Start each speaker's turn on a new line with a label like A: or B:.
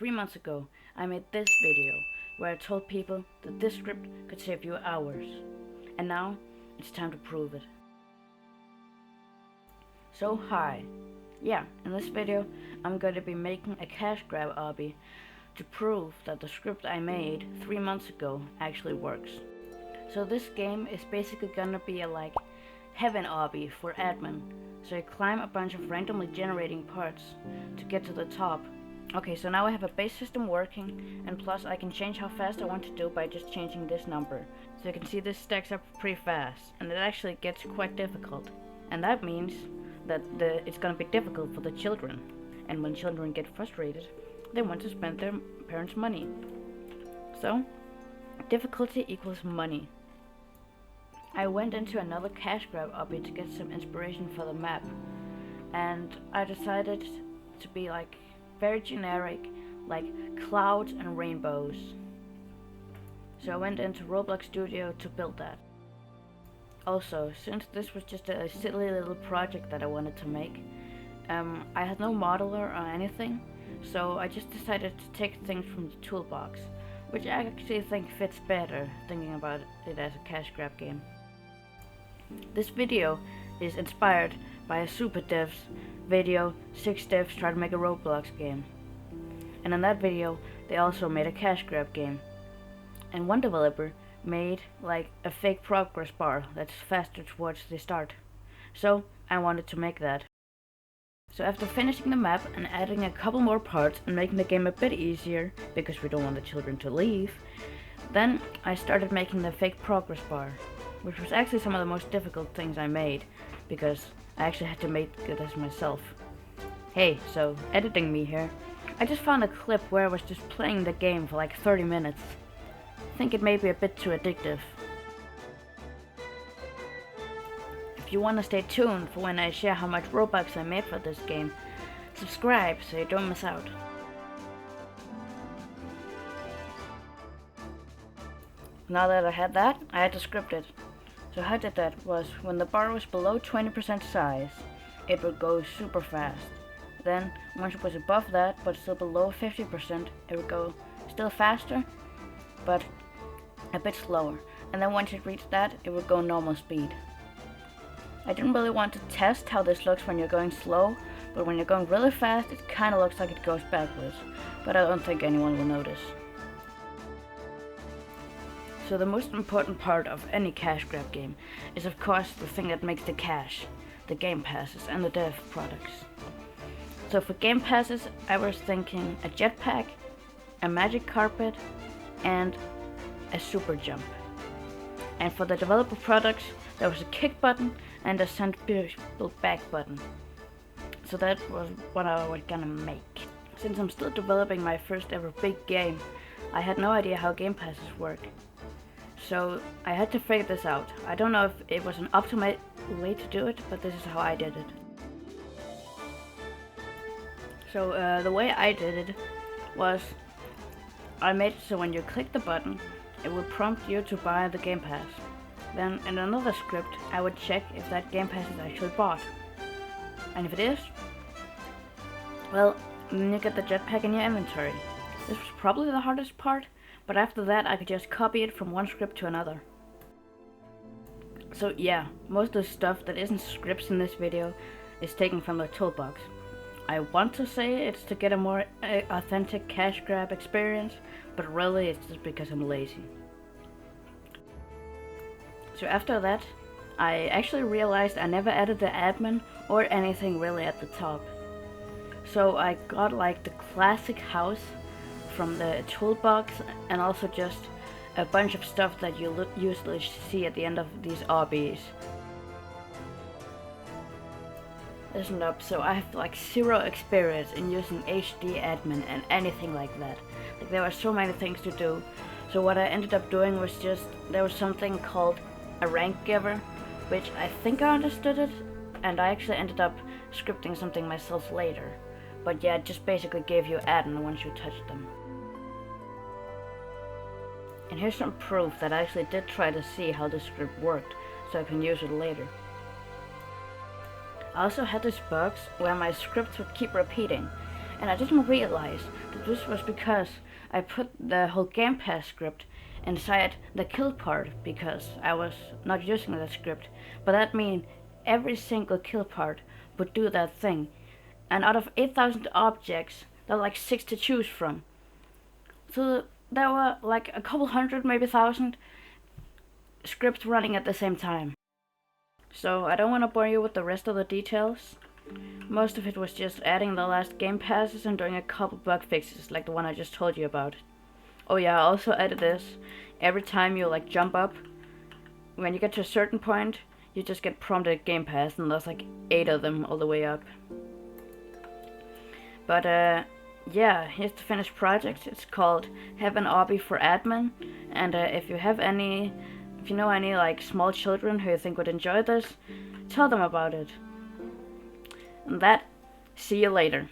A: 3 months ago, I made this video where I told people that this script could save you hours. And now, it's time to prove it. So hi. Yeah, in this video, I'm going to be making a cash grab obby to prove that the script I made 3 months ago actually works. So this game is basically gonna be a heaven obby for admin. So you climb a bunch of randomly generating parts to get to the top. Okay, so now I have a base system working, and plus I can change how fast I want to do by just changing this number. So you can see this stacks up pretty fast, and it actually gets quite difficult. And that means that it's gonna be difficult for the children. And when children get frustrated, they want to spend their parents' money. So, difficulty equals money. I went into another cash grab obby to get some inspiration for the map, and I decided to be very generic, like clouds and rainbows. So I went into Roblox Studio to build that. Also, since this was just a silly little project that I wanted to make, I had no modeler or anything, so I just decided to take things from the toolbox, which I actually think fits better, thinking about it as a cash grab game. This video is inspired by a super dev's video, 6 devs try to make a Roblox game. And in that video, they also made a cash grab game. And one developer made a fake progress bar that's faster towards the start. So I wanted to make that. So after finishing the map and adding a couple more parts and making the game a bit easier, because we don't want the children to leave, then I started making the fake progress bar, which was actually some of the most difficult things I made, because I actually had to make this myself. Hey, so editing me here, I just found a clip where I was just playing the game for 30 minutes. I think it may be a bit too addictive. If you want to stay tuned for when I share how much Robux I made for this game, subscribe so you don't miss out. Now that I had that, I had to script it. So how I did that was, when the bar was below 20% size, it would go super fast. Then, once it was above that, but still below 50%, it would go still faster, but a bit slower. And then once it reached that, it would go normal speed. I didn't really want to test how this looks when you're going slow, but when you're going really fast, it kinda looks like it goes backwards. But I don't think anyone will notice. So the most important part of any cash grab game is of course the thing that makes the cash, the game passes and the dev products. So for game passes, I was thinking a jetpack, a magic carpet, and a super jump. And for the developer products, there was a kick button and a send people back button. So that was what I was gonna make. Since I'm still developing my first ever big game, I had no idea how game passes work. So I had to figure this out. I don't know if it was an optimal way to do it, but this is how I did it. So the way I did it was, I made it so when you click the button, it would prompt you to buy the game pass. Then in another script, I would check if that game pass is actually bought. And if it is, well, then you get the jetpack in your inventory. This was probably the hardest part, but after that I could just copy it from one script to another. So yeah, most of the stuff that isn't scripts in this video is taken from the toolbox. I want to say it's to get a more authentic cash grab experience, but really it's just because I'm lazy. So after that, I actually realized I never added the admin or anything really at the top. So I got the classic house from the toolbox, and also just a bunch of stuff that you usually see at the end of these obbies. Listen up, so I have 0 experience in using HD admin and anything like that. There were so many things to do. So what I ended up doing was there was something called a rank giver, which I think I understood it, and I actually ended up scripting something myself later. But yeah, it just basically gave you admin once you touched them. And here's some proof that I actually did try to see how the script worked, so I can use it later. I also had these bugs where my scripts would keep repeating, And I didn't realize that this was because I put the whole Game Pass script inside the kill part because I was not using that script. But that means every single kill part would do that thing. And out of 8,000 objects, there were like 6 to choose from. So there were like a couple hundred, maybe 1,000 scripts running at the same time. So I don't want to bore you with the rest of the details. Most of it was just adding the last game passes and doing a couple bug fixes like the one I just told you about. Oh yeah, I also added this. Every time you like jump up, when you get to a certain point, you just get prompted game pass, and there's like 8 of them all the way up. But yeah, here's the finished project. It's called Have an Obby for Admin, and if you know any like small children who you think would enjoy this, tell them about it. And that, see you later.